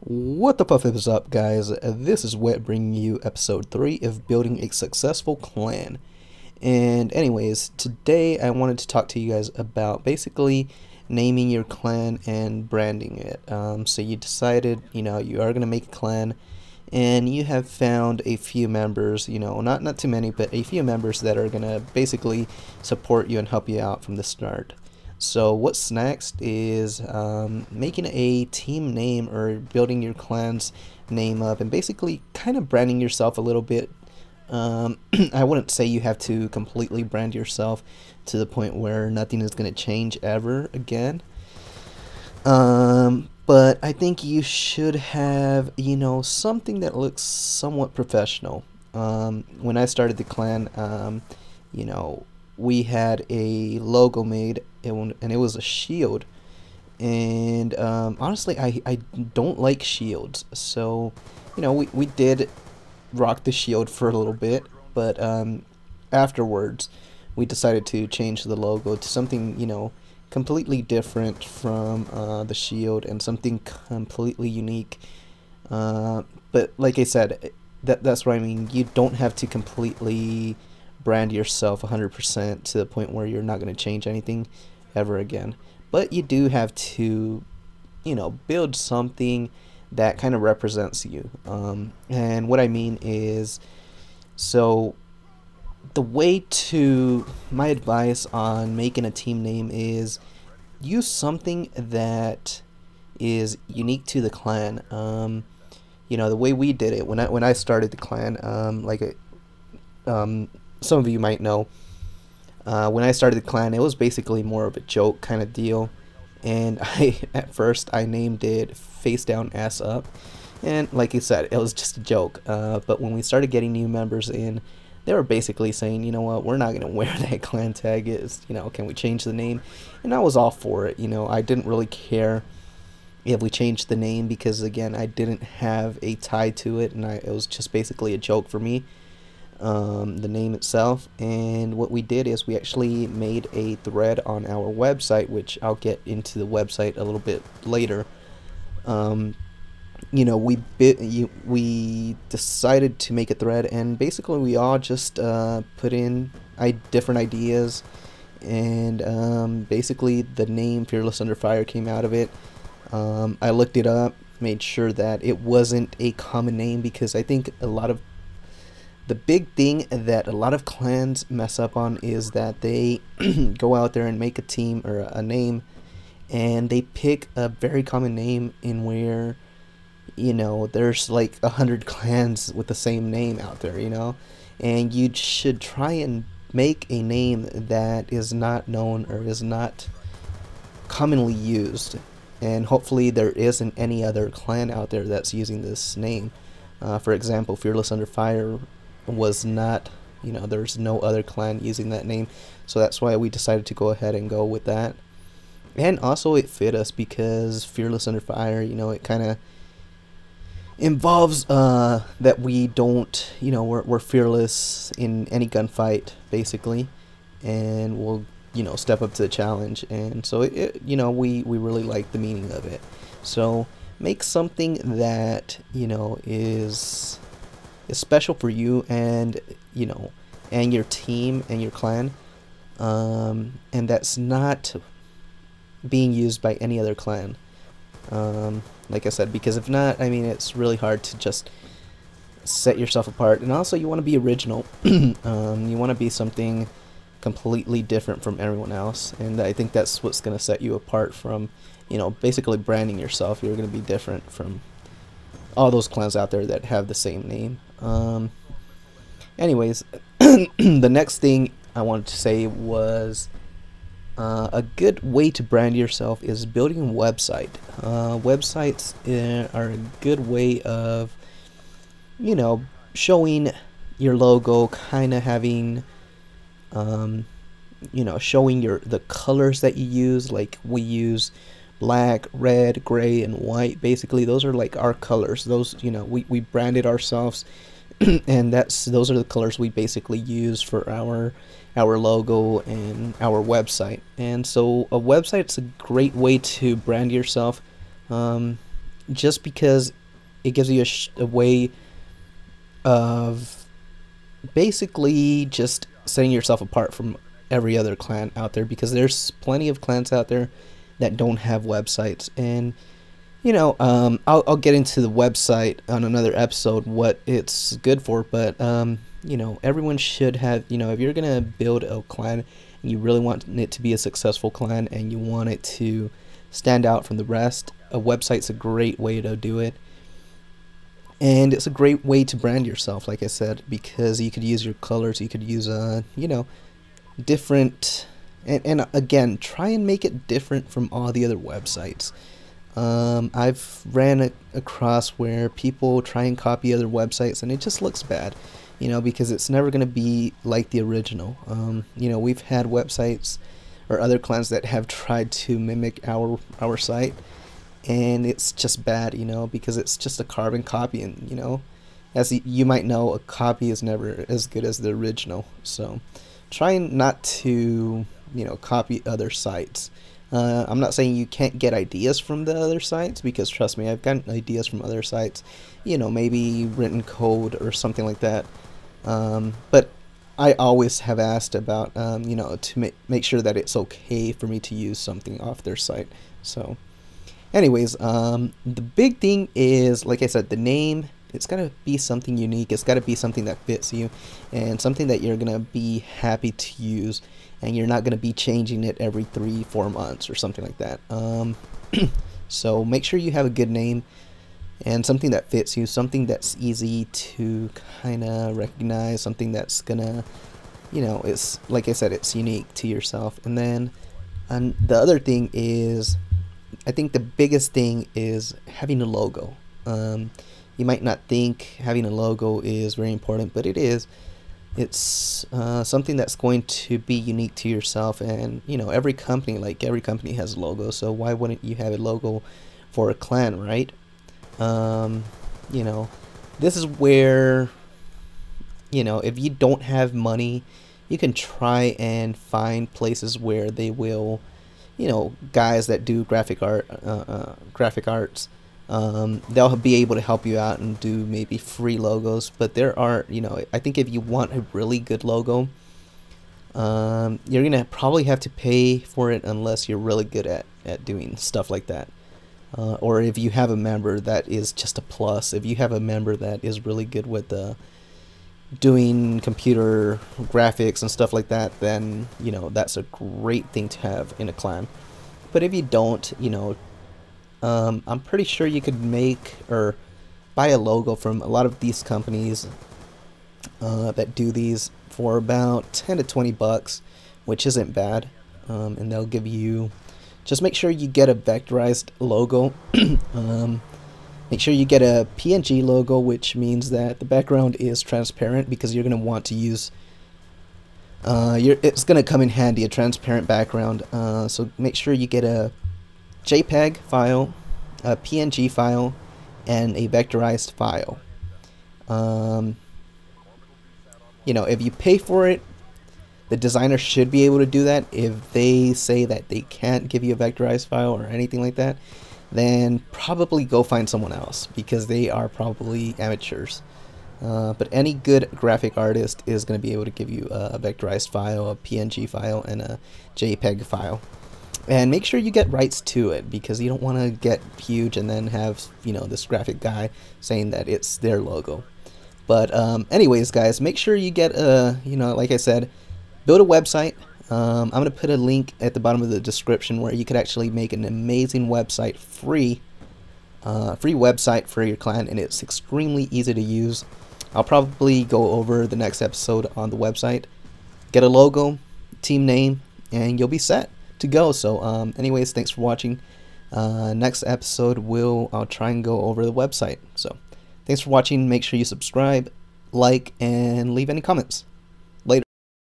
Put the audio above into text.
What the puff is up, guys? This is Wet bringing you episode 3 of building a successful clan. And anyways, today I wanted to talk to you guys about basically naming your clan and branding it. So you decided, you are going to make a clan, and you have found a few members, not too many, but a few members that are going to basically support you and help you out from the start. So what's next is making a team name or building your clan's name up and basically kind of branding yourself a little bit. I wouldn't say you have to completely brand yourself to the point where nothing is going to change ever again. But I think you should have, something that looks somewhat professional. When I started the clan, we had a logo made, and it was a shield. And honestly, I don't like shields. So, we did rock the shield for a little bit, but afterwards, we decided to change the logo to something, completely different from the shield and something completely unique. But like I said, that's what I mean. You don't have to completely brand yourself 100% to the point where you're not going to change anything ever again. But you do have to, build something that kind of represents you. And what I mean is, so my advice on making a team name is use something that is unique to the clan. The way we did it when I started the clan, some of you might know, when I started the clan, it was basically more of a joke kind of deal, and at first I named it Face Down Ass Up, and like you said, it was just a joke. But when we started getting new members in, they were basically saying, you know what, we're not gonna wear that clan tag. Can we change the name? And I was all for it. I didn't really care if we changed the name, because again, I didn't have a tie to it, and it was just basically a joke for me. The name itself. And what we did is we actually made a thread on our website, which I'll get into the website a little bit later. We decided to make a thread, and basically we all just put in different ideas, and basically the name Fearless Under Fire came out of it. I looked it up, made sure that it wasn't a common name, because I think the big thing that a lot of clans mess up on is that they go out there and make a team or a name, and they pick a very common name in where, there's like 100 clans with the same name out there, and you should try and make a name that is not known or is not commonly used, and hopefully there isn't any other clan out there that's using this name. For example, Fearless Under Fire was not, there's no other clan using that name, so that's why we decided to go ahead and go with that. And also it fit us because Fearless Under Fire, it kind of involves that we don't, we're fearless in any gunfight basically, and we'll step up to the challenge. And so we really like the meaning of it. So make something that is special for you and and your team and your clan, and that's not being used by any other clan, like I said, because if not, I mean, it's really hard to just set yourself apart. And also you want to be original. You want to be something completely different from everyone else, and I think that's what's going to set you apart from basically branding yourself. You're going to be different from all those clans out there that have the same name. Anyways, the next thing I wanted to say was a good way to brand yourself is building a website. Websites are a good way of showing your logo, kind of having showing the colors that you use. Like we use black, red, gray, and white. Basically those are like our colors. Those we branded ourselves and those are the colors we basically use for our logo and our website. And so a website's a great way to brand yourself. just because it gives you a way of basically just setting yourself apart from every other clan out there, because there's plenty of clans out there that don't have websites. And I'll get into the website on another episode, what it's good for, but everyone should have, if you're gonna build a clan and you really want it to be a successful clan and you want it to stand out from the rest, a website's a great way to do it. And it's a great way to brand yourself, like I said, because you could use your colors, you could use different, and again, try and make it different from all the other websites. I've ran across where people try and copy other websites and it just looks bad, because it's never going to be like the original. We've had websites or other clans that have tried to mimic our site, and it's just bad, because it's just a carbon copy, and as you might know, a copy is never as good as the original. So trying not to copy other sites. I'm not saying you can't get ideas from the other sites, because trust me, I've gotten ideas from other sites, maybe written code or something like that. But I always have asked about, to make sure that it's okay for me to use something off their site. So anyways, the big thing is, like I said, the name. It's got to be something unique. It's got to be something that fits you and something that you're going to be happy to use, and you're not going to be changing it every 3-4 months or something like that. So make sure you have a good name and something that fits you, something that's easy to kind of recognize, something that's going to, it's, like I said, it's unique to yourself. And then the other thing is, I think the biggest thing is having a logo. You might not think having a logo is very important, but it is. It's something that's going to be unique to yourself, and every company has a logo, so why wouldn't you have a logo for a clan, right? This is where, if you don't have money, you can try and find places where they will, guys that do graphic arts, they'll be able to help you out and do maybe free logos. But there are, I think if you want a really good logo, you're gonna probably have to pay for it, unless you're really good at doing stuff like that. Or if you have a member, that is just a plus. If you have a member that is really good with doing computer graphics and stuff like that, then that's a great thing to have in a clan. But if you don't, I'm pretty sure you could make or buy a logo from a lot of these companies that do these for about 10 to 20 bucks, which isn't bad. And they'll give you, just make sure you get a vectorized logo. Make sure you get a PNG logo, which means that the background is transparent, because you're going to want to use it's going to come in handy, a transparent background. So make sure you get a JPEG file, a PNG file, and a vectorized file. If you pay for it, the designer should be able to do that. If they say that they can't give you a vectorized file or anything like that, then probably go find someone else, because they are probably amateurs. But any good graphic artist is going to be able to give you a vectorized file, a PNG file, and a JPEG file. And make sure you get rights to it, because you don't want to get huge and then have this graphic guy saying that it's their logo. But anyways, guys, make sure you get like I said, build a website. I'm gonna put a link at the bottom of the description where you could actually make an amazing website, free website for your clan, and it's extremely easy to use. I'll probably go over the next episode on the website. Get a logo, team name, and you'll be set to go. So anyways, thanks for watching. Next episode I'll try and go over the website. So thanks for watching. Make sure you subscribe, like, and leave any comments.